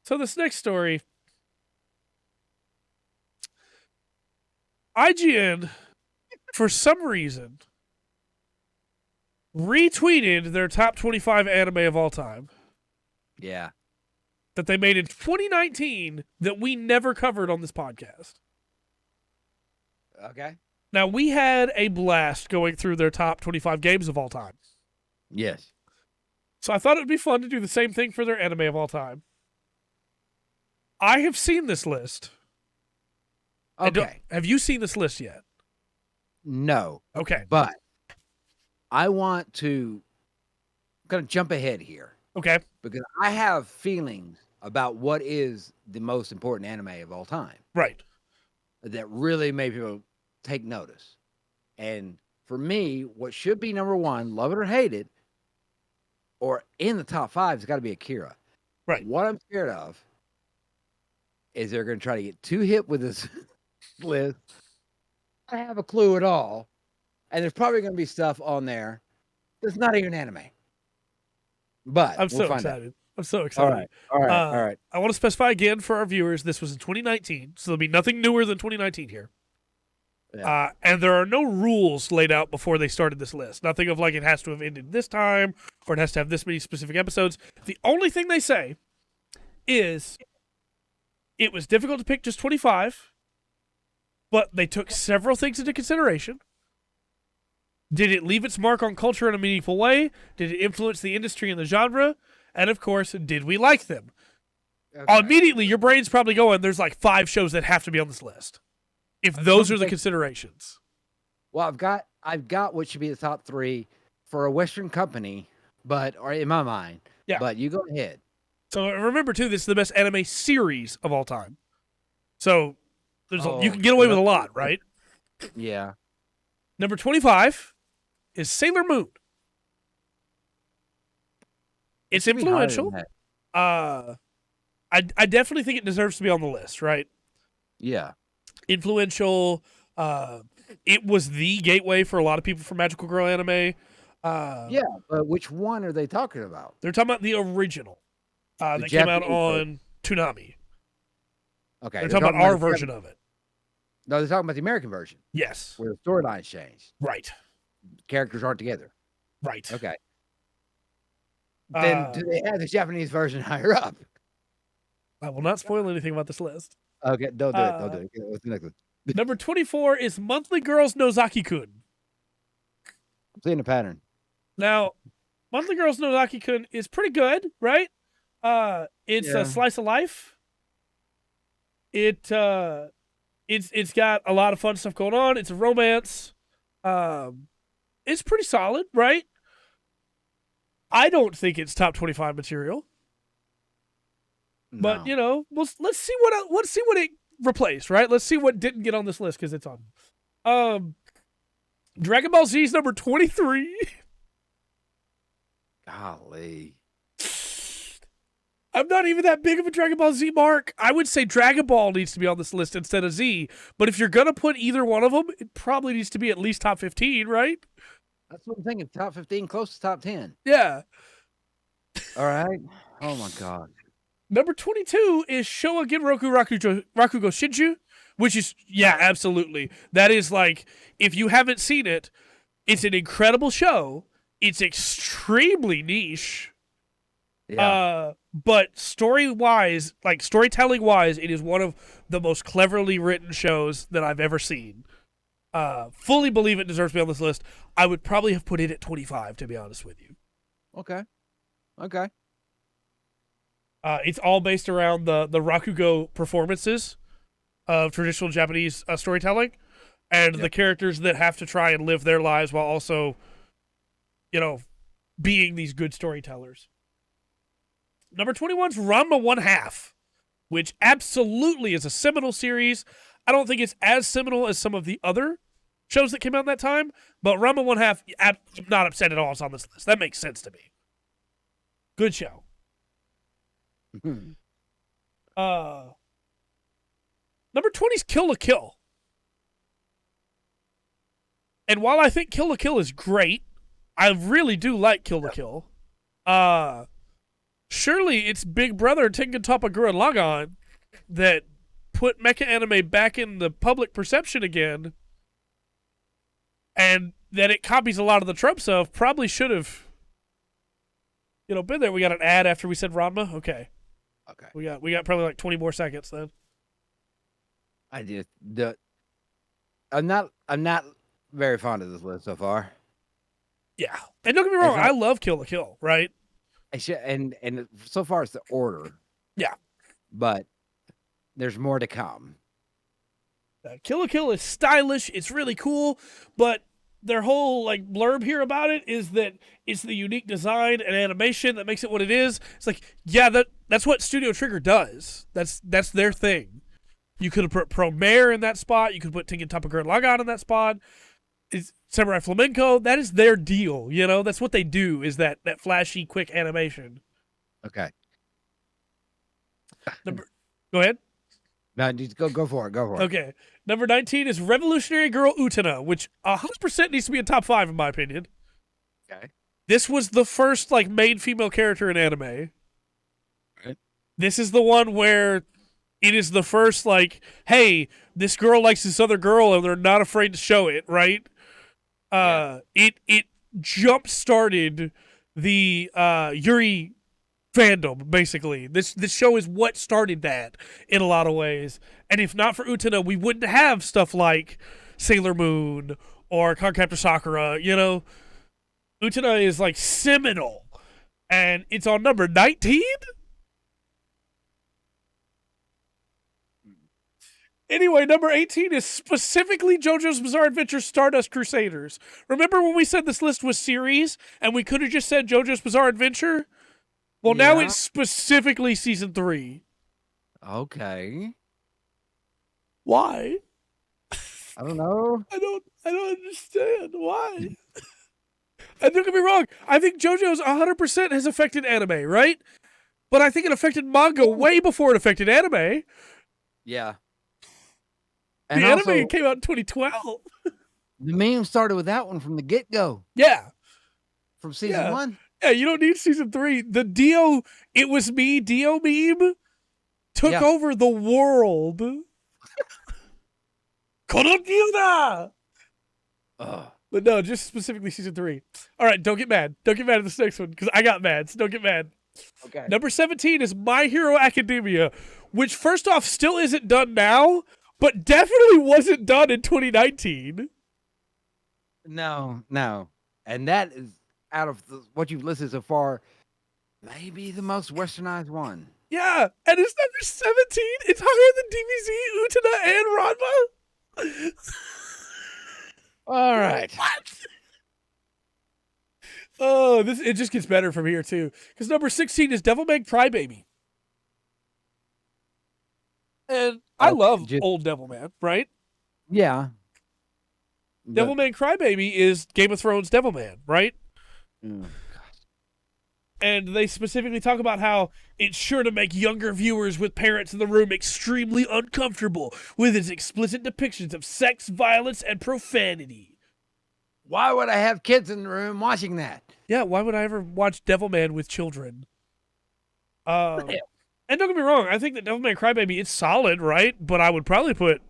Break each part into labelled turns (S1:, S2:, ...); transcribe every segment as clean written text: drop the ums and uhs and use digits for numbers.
S1: So this next story, IGN, for some reason, retweeted their top 25 anime of all time.
S2: Yeah.
S1: That they made in 2019 that we never covered on this podcast.
S2: Okay.
S1: Now, we had a blast going through their top 25 games of all time.
S2: Yes.
S1: So I thought it would be fun to do the same thing for their anime of all time. I have seen this list.
S2: Okay.
S1: Have you seen this list yet?
S2: No.
S1: Okay.
S2: But I want to kind of jump ahead here.
S1: Okay.
S2: Because I have feelings about what is the most important anime of all time.
S1: Right.
S2: That really made people take notice. And for me, what should be number one, love it or hate it, or in the top 5, has got to be Akira.
S1: Right.
S2: What I'm scared of is they're going to try to get too hip with this list. I have a clue at all. And there's probably going to be stuff on there that's not even anime. But
S1: I'm so excited. I'm so
S2: All
S1: excited.
S2: right.
S1: I want to specify again for our viewers, this was in 2019, so there'll be nothing newer than 2019 here.
S2: Yeah.
S1: And there are no rules laid out before they started this list. Nothing of like it has to have ended this time or it has to have this many specific episodes. The only thing they say is it was difficult to pick just 25, but they took several things into consideration. Did it leave its mark on culture in a meaningful way? Did it influence the industry and the genre? And of course, did we like them?
S2: Okay.
S1: Immediately, your brain's probably going, there's like 5 shows that have to be on this list. If those are the considerations.
S2: Well, I've got what should be the top 3 for a Western company, or in my mind.
S1: Yeah.
S2: But you go ahead.
S1: So remember, too, this is the best anime series of all time. So you can get away with a lot, right?
S2: Yeah.
S1: Number 25 is Sailor Moon. It's influential. I definitely think it deserves to be on the list, right?
S2: Yeah.
S1: Influential. It was the gateway for a lot of people for magical girl anime.
S2: Yeah, but which one are they talking about?
S1: They're talking about the original that came out on Toonami.
S2: Okay.
S1: They're talking about our version of it.
S2: No, they're talking about the American version.
S1: Yes.
S2: Where the storylines changed.
S1: Right.
S2: Characters aren't together.
S1: Right.
S2: Okay. Then do they have the Japanese version higher up?
S1: I will not spoil anything about this list.
S2: Okay, don't do it. Don't do it. What's the next one?
S1: Number 24 is Monthly Girls Nozaki-kun.
S2: I'm seeing a pattern.
S1: Now, Monthly Girls Nozaki-kun is pretty good, right? It's a slice of life. It's got a lot of fun stuff going on. It's a romance. It's pretty solid, right? I don't think it's top 25 material.
S2: No.
S1: But let's see what it replaced, right? Let's see what didn't get on this list because it's on. Dragon Ball Z is number 23.
S2: Golly.
S1: I'm not even that big of a Dragon Ball Z mark. I would say Dragon Ball needs to be on this list instead of Z. But if you're gonna put either one of them, it probably needs to be at least top 15, right?
S2: That's what I'm thinking. Top 15, close to top 10.
S1: Yeah.
S2: All right. Oh my God.
S1: Number 22 is Showa Rakugo Shinju, which is, absolutely. That is like, if you haven't seen it, it's an incredible show. It's extremely niche.
S2: Yeah.
S1: But storytelling-wise, it is one of the most cleverly written shows that I've ever seen. Fully believe it deserves to be on this list. I would probably have put it at 25, to be honest with you.
S2: Okay.
S1: It's all based around the Rakugo performances of traditional Japanese storytelling and the characters that have to try and live their lives while also, being these good storytellers. Number 21 is Ranma 1/2, which absolutely is a seminal series. I don't think it's as seminal as some of the other shows that came out in that time, but Ranma 1/2, I'm not upset at all it's on this list. That makes sense to me. Good show. Number 20 is Kill la Kill. And while I think Kill la Kill is great, I really do like Kill la Kill. surely it's Big Brother Tengen Toppa Gurren Lagann that put mecha anime back in the public perception again, and that it copies a lot of the trope stuff. Probably should have, been there. We got an ad after we said Ranma. Okay. We got probably like 20 more seconds then.
S2: I'm not very fond of this list so far.
S1: Yeah, and don't get me wrong, I love Kill la Kill, right?
S2: And so far it's the order.
S1: Yeah,
S2: but there's more to come.
S1: Kill la Kill is stylish. It's really cool, but their whole like blurb here about it is that it's the unique design and animation that makes it what it is. It's like, yeah, that's what Studio Trigger does. That's their thing. You could have put Promare in that spot. You could put Tengen Toppa Gurren Lagann in that spot. It's Samurai Flamenco. That is their deal. That's what they do. Is that flashy, quick animation.
S2: Okay.
S1: Go ahead.
S2: No, just go for it. Go for it.
S1: Okay. Number 19 is Revolutionary Girl Utena, which 100% needs to be in top 5 in my opinion.
S2: Okay.
S1: This was the first like main female character in anime.
S2: Okay. This
S1: is the one where it is the first like, hey, this girl likes this other girl and they're not afraid to show it, right? It jump started the Yuri fandom, basically. This show is what started that in a lot of ways. And if not for Utena, we wouldn't have stuff like Sailor Moon or Cardcaptor Sakura, Utena is like seminal. And it's on number 19? Anyway, number 18 is specifically JoJo's Bizarre Adventure Stardust Crusaders. Remember when we said this list was series and we could have just said JoJo's Bizarre Adventure? Well, now it's specifically season 3.
S2: Okay.
S1: Why?
S2: I don't know.
S1: I don't understand why. And don't get me wrong, I think JoJo's 100% has affected anime, right? But I think it affected manga way before it affected anime.
S2: Yeah.
S1: And the anime came out in 2012.
S2: The meme started with that one from the get-go.
S1: Yeah.
S2: From season 1.
S1: Yeah, you don't need season 3. The Dio, it was me, Dio meme, took over the world. Konokyuda! But no, just specifically season 3. All right, don't get mad. Don't get mad at this next one, because I got mad, so don't get mad.
S2: Okay.
S1: Number 17 is My Hero Academia, which first off still isn't done now, but definitely wasn't done in 2019.
S2: No. And that is, out of what you've listed so far, maybe the most westernized one.
S1: Yeah, and it's number 17. It's higher than DBZ, Utena, and Ranma.
S2: All right.
S1: What? Oh, it just gets better from here too. Because number 16 is Devilman Crybaby. And I love old Devilman, right?
S2: Yeah.
S1: Devilman Crybaby is Game of Thrones Devilman, right?
S2: Mm.
S1: And they specifically talk about how it's sure to make younger viewers with parents in the room extremely uncomfortable with its explicit depictions of sex, violence, and profanity.
S2: Why would I have kids in the room watching that?
S1: Yeah, why would I ever watch Devilman with children? And don't get me wrong, I think that Devilman Crybaby is solid, right? But I would probably put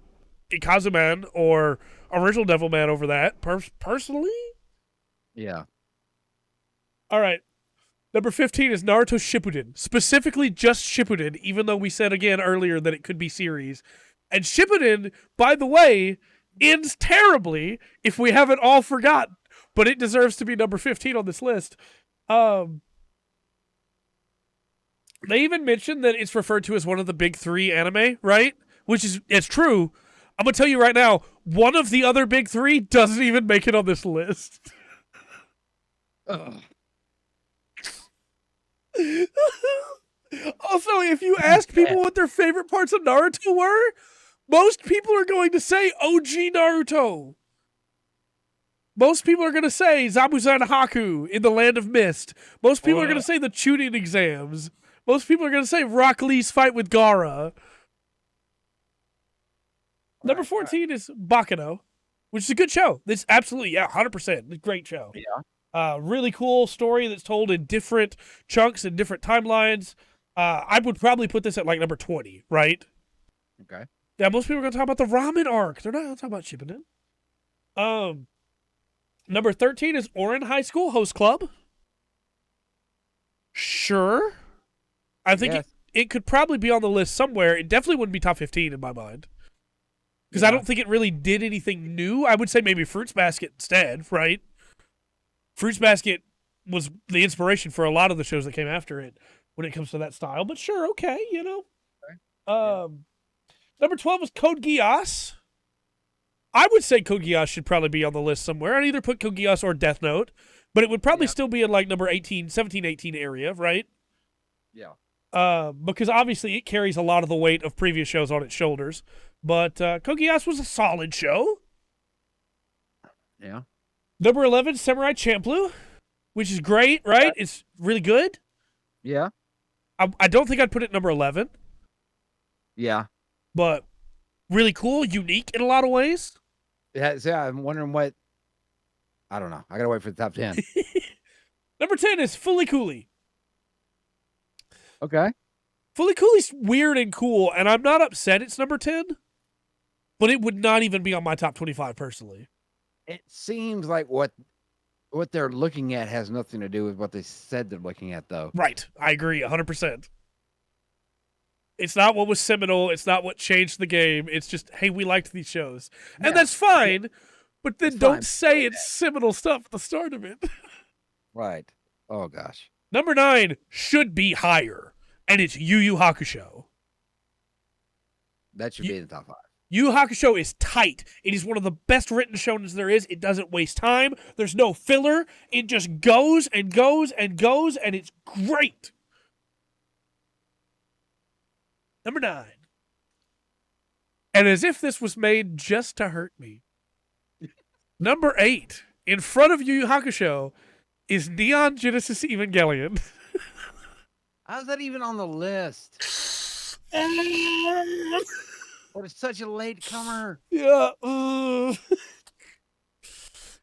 S1: Ikazuman or original Devilman over that, personally.
S2: Yeah.
S1: All right. Number 15 is Naruto Shippuden. Specifically just Shippuden, even though we said again earlier that it could be series. And Shippuden, by the way, ends terribly if we haven't all forgotten. But it deserves to be number 15 on this list. They even mentioned that it's referred to as one of the big 3 anime, right? It's true. I'm going to tell you right now, one of the other big 3 doesn't even make it on this list. Also, if you ask people what their favorite parts of Naruto were, most people are going to say OG Naruto. Most people are going to say Zabuza and Haku in the Land of Mist. Most people are going to say the Chunin exams. Most people are going to say Rock Lee's fight with Gaara. Number 14 is Baccano, which is a good show. It's absolutely, 100%. It's a great show.
S2: Yeah.
S1: Really cool story that's told in different chunks and different timelines. I would probably put this at like number 20, right?
S2: Okay.
S1: Yeah, most people are going to talk about the ramen arc. They're not going to talk about Shippuden. Number 13 is Orin High School Host Club. Sure. I think
S2: Yes.
S1: it could probably be on the list somewhere. It definitely wouldn't be top 15 in my mind. Because I don't think it really did anything new. I would say maybe Fruits Basket instead, right? Fruits Basket was the inspiration for a lot of the shows that came after it when it comes to that style. But sure, okay, you know.
S2: Okay.
S1: Number 12 was Code Geass. I would say Code Geass should probably be on the list somewhere. I'd either put Code Geass or Death Note, but it would probably still be in like number 18, 17, 18 area, right?
S2: Yeah.
S1: Because obviously it carries a lot of the weight of previous shows on its shoulders. But Code Geass was a solid show.
S2: Yeah.
S1: Number 11, Samurai Champloo, which is great, right? It's really good.
S2: Yeah.
S1: I don't think I'd put it at number 11,
S2: Yeah.
S1: but really cool, unique in a lot of ways.
S2: Yeah. So I'm wondering what. I don't know. I gotta wait for the top 10.
S1: Number 10 is Fully Cooley.
S2: Okay.
S1: Fully Cooley's weird and cool, and I'm not upset it's number 10, but it would not even be on my top 25 personally.
S2: It seems like what they're looking at has nothing to do with what they said they're looking at, though.
S1: Right. I agree 100%. It's not what was seminal. It's not what changed the game. It's just, hey, we liked these shows. And that's fine, but then don't say it's seminal stuff at the start of it.
S2: Right. Oh, gosh.
S1: Number 9 should be higher, and it's Yu Yu Hakusho.
S2: That should be in the top 5.
S1: Yu Yu Hakusho is tight. It is one of the best written shonens there is. It doesn't waste time. There's no filler. It just goes and goes and goes, and it's great. Number 9. And as if this was made just to hurt me. Number 8, in front of Yu Yu Hakusho, is Neon Genesis Evangelion.
S2: How's that even on the list? What is such a late comer?
S1: Yeah.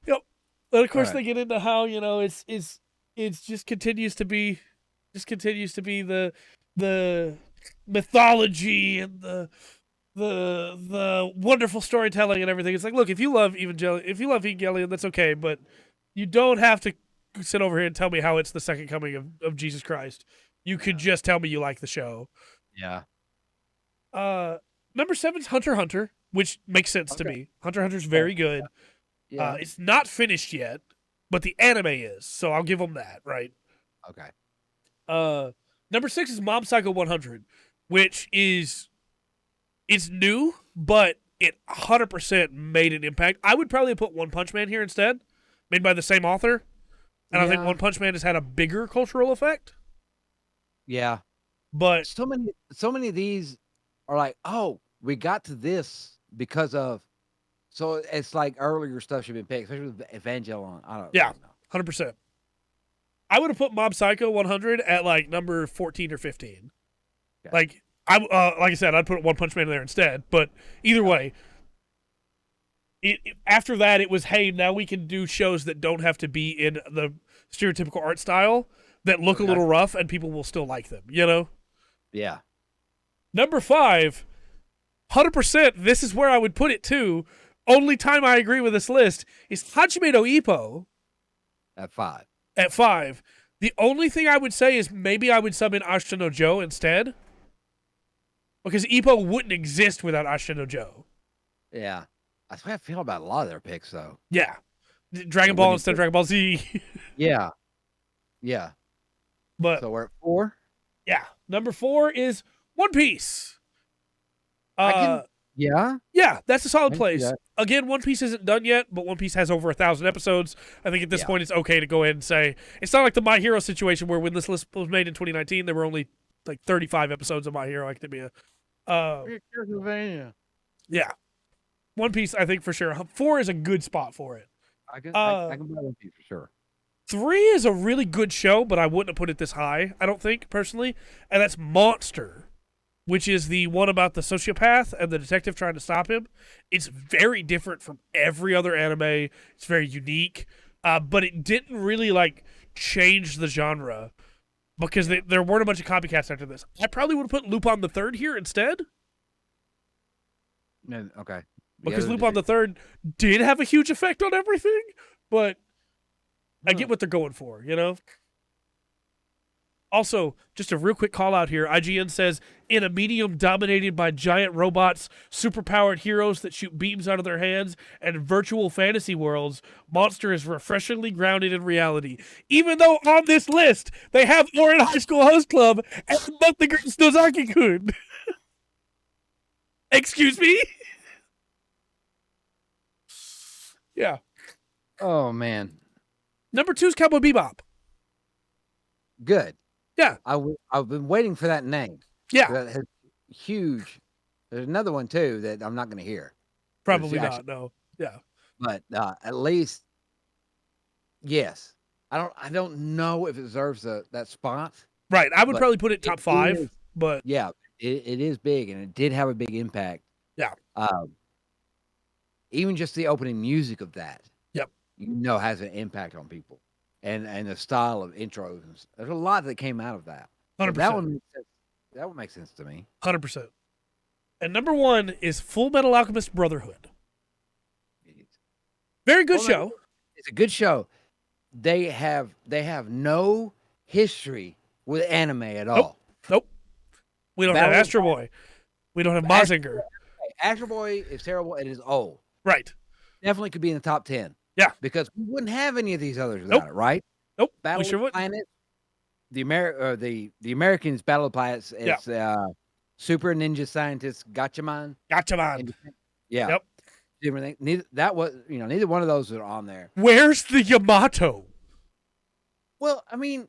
S1: Yep. And of course,
S2: Right.
S1: they get into how it's just continues to be the mythology and the wonderful storytelling and everything. It's like, look, if you love Evangelion, that's okay, but you don't have to sit over here and tell me how it's the second coming of Jesus Christ. You could just tell me you like the show.
S2: Yeah.
S1: Number 7 is Hunter x Hunter, which makes sense to me. Hunter x Hunter's very good.
S2: Yeah.
S1: It's not finished yet, but the anime is, so I'll give them that, right?
S2: Okay.
S1: Number 6 is Mob Psycho 100, which is it's new, but it 100% made an impact. I would probably put One Punch Man here instead, made by the same author, and I think One Punch Man has had a bigger cultural effect.
S2: Yeah.
S1: But
S2: so many of these are like, oh, we got to this because of. So it's like earlier stuff should be picked, especially with Evangelion. I don't.
S1: Yeah,
S2: know.
S1: 100%. I would have put Mob Psycho 100 at like number 14 or 15.
S2: Okay.
S1: Like I said, I'd put One Punch Man there instead. But either way, after that, it was, hey, now we can do shows that don't have to be in the stereotypical art style that look a little rough, and people will still like them. You know?
S2: Yeah.
S1: Number 5, 100%. This is where I would put it too. Only time I agree with this list is Hajime no Ippo
S2: At 5.
S1: at 5. The only thing I would say is maybe I would sub in Ashita no Joe instead, because Ippo wouldn't exist without Ashita no Joe.
S2: Yeah. That's the way I feel about a lot of their picks, though.
S1: Yeah. Dragon Ball instead of Dragon Ball Z.
S2: Yeah. Yeah.
S1: But
S2: so we're at 4?
S1: Yeah. Number 4 is One Piece.
S2: Yeah.
S1: Yeah, that's a solid place.
S2: That.
S1: Again, One Piece isn't done yet, but One Piece has over 1,000 episodes. I think at this point it's okay to go ahead and say it's not like the My Hero situation where when this list was made in 2019, there were only like 35 episodes of My Hero Academia. Yeah. One Piece, I think for sure. 4 is a good spot for it.
S2: I can buy One Piece for sure.
S1: 3 is a really good show, but I wouldn't have put it this high, I don't think, personally. And that's Monster, which is the one about the sociopath and the detective trying to stop him. It's very different from every other anime. It's very unique. but it didn't really like change the genre because there weren't a bunch of copycats after this. I probably would have put Lupin the Third here instead.
S2: No, okay.
S1: Because Lupin the Third did have a huge effect on everything, but I get what they're going for, you know? Also, just a real quick call out here. IGN says, in a medium dominated by giant robots, superpowered heroes that shoot beams out of their hands, and virtual fantasy worlds, Monster is refreshingly grounded in reality. Even though on this list, they have Orin High School Host Club and Monthly Girls Nozaki-kun. Excuse me? Yeah.
S2: Oh, man.
S1: Number 2 is Cowboy Bebop.
S2: Good.
S1: Yeah.
S2: I've been waiting for that name.
S1: Yeah.
S2: That has huge. There's another one, too, that I'm not going to hear.
S1: Probably not, no. Yeah.
S2: But at least, yes. I don't know if it deserves that spot.
S1: Right. I would probably put it top 5, but
S2: yeah, it is big, and it did have a big impact.
S1: Yeah.
S2: Even just the opening music of that,
S1: yep,
S2: has an impact on people, and the style of intros. There's a lot that came out of that.
S1: 100%.
S2: So that one makes sense to me.
S1: 100%. And number 1 is Full Metal Alchemist Brotherhood. Very good show.
S2: It's a good show. They have no history with anime at all.
S1: Nope. We don't have Astro Boy. We don't have Mazinger.
S2: Astro Boy is terrible and is old.
S1: Right.
S2: Definitely could be in the top 10.
S1: Yeah.
S2: Because we wouldn't have any of these others without it, right?
S1: Nope.
S2: Battle
S1: we sure
S2: of
S1: would.
S2: Planet. The Americans Battle of Planets. It's Super Ninja Scientist Gatchaman.
S1: Gatchaman.
S2: Yeah.
S1: Yep.
S2: Different thing. Neither one of those are on there.
S1: Where's the Yamato?
S2: Well, I mean,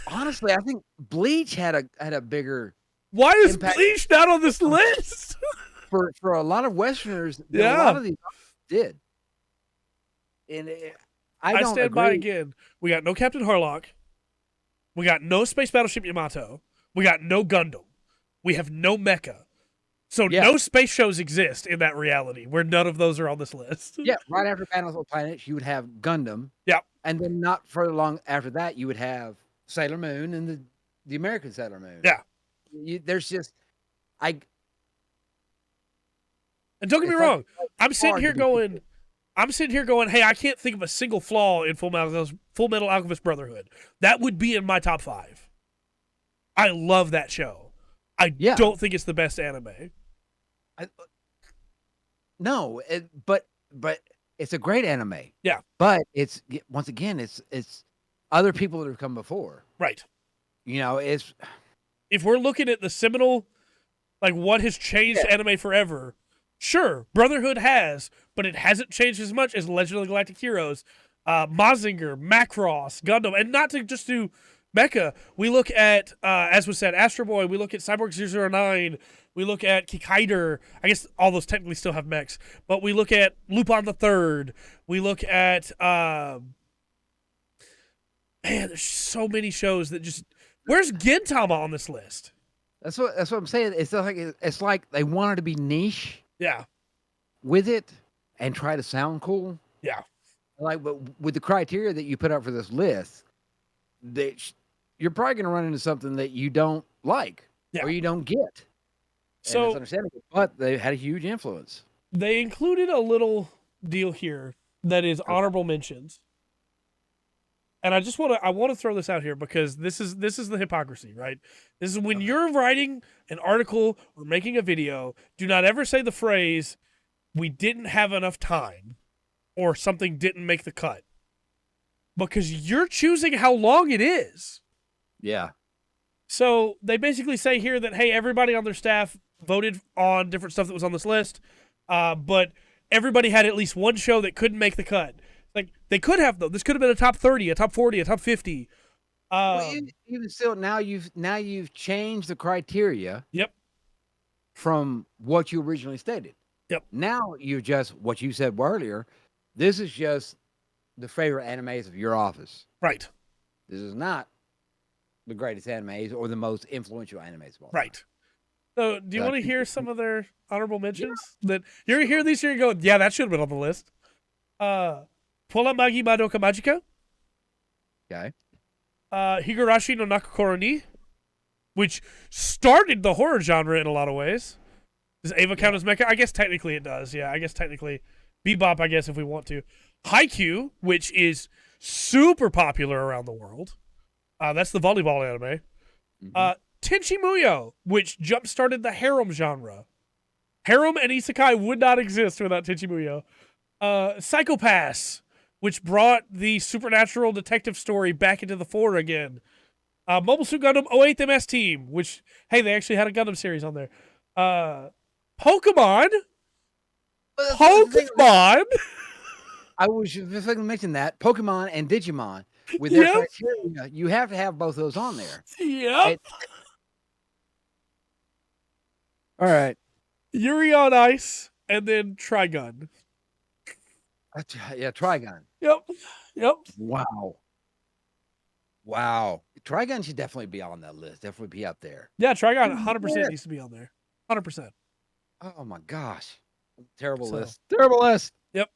S2: honestly, I think Bleach had a bigger.
S1: Why is Bleach not on this list?
S2: for a lot of Westerners, a lot of these did. And I don't
S1: stand
S2: agree.
S1: by again. We got no Captain Harlock. We got no Space Battleship Yamato. We got no Gundam. We have no Mecha. So no space shows exist in that reality where none of those are on this list.
S2: Yeah, right after Battle of Planets, you would have Gundam.
S1: Yeah.
S2: And then not further along after that, you would have Sailor Moon and the American Sailor Moon.
S1: Yeah.
S2: There's just
S1: And don't get me wrong, I'm sitting here going, hey, I can't think of a single flaw in Full Metal Alchemist Brotherhood. That would be in my top 5. I love that show. I don't think it's the best anime.
S2: No, but it's a great anime.
S1: Yeah.
S2: But it's once again, it's other people that have come before.
S1: Right.
S2: It's
S1: if we're looking at the seminal, like what has changed anime forever. Sure, Brotherhood has, but it hasn't changed as much as Legend of the Galactic Heroes, Mazinger, Macross, Gundam, and not to just do Mecha. We look at, as was said, Astro Boy. We look at Cyborg 009. We look at Kikaider. I guess all those technically still have mechs, but we look at Lupin the Third. We look at, man, there's so many shows that just. Where's Gintama on this list?
S2: That's what I'm saying. It's like they wanted to be niche.
S1: Yeah.
S2: With it and try to sound cool.
S1: Yeah.
S2: But with the criteria that you put up for this list, you're probably going to run into something that you don't like or you don't get. So that's understandable, but they had a huge influence.
S1: They included a little deal here that is honorable mentions. And I just want to throw this out here because this is the hypocrisy, right? This is when you're writing an article or making a video, do not ever say the phrase, "We didn't have enough time," or "something didn't make the cut," because you're choosing how long it is.
S2: Yeah.
S1: So they basically say here that, hey, everybody on their staff voted on different stuff that was on this list, but everybody had at least one show that couldn't make the cut. Like, they could have, though. This could have been a top 30, a top 40, a top 50.
S2: Even still, now you've changed the criteria.
S1: Yep.
S2: From what you originally stated.
S1: Yep.
S2: Now you're just what you said earlier. This is just the favorite animes of your office.
S1: Right.
S2: This is not the greatest animes or the most influential animes of all.
S1: Right. So, do you want to hear some of their honorable mentions? Yeah. That you're going to hear these here and go, yeah, that should have been on the list. Polamagi Madoka Magica,
S2: Okay.
S1: Higurashi no Nakakoro ni, which started the horror genre in a lot of ways. Does Ava count as mecha? I guess technically it does. Yeah, I guess technically. Bebop, I guess, if we want to. Haikyuu, which is super popular around the world. That's the volleyball anime. Tenchi Muyo, which jump-started the harem genre. Harem and isekai would not exist without Tenchi Muyo. Psychopaths, which brought the supernatural detective story back into the fore again. Mobile Suit Gundam 08 MS Team, which, hey, they actually had a Gundam series on there. Pokemon. Pokemon.
S2: I was just going to mention that. Pokemon and Digimon, with their criteria, you have to have both of those on there.
S1: Yep.
S2: All right.
S1: Yuri on Ice, and then Trigun.
S2: Yeah, Trigun.
S1: Yep.
S2: Wow. Trigun should definitely be on that list. Definitely be up there.
S1: Yeah, Trigun 100% needs to be on there. 100%.
S2: Oh my gosh. Terrible
S1: So.
S2: list. Terrible list.
S1: Yep.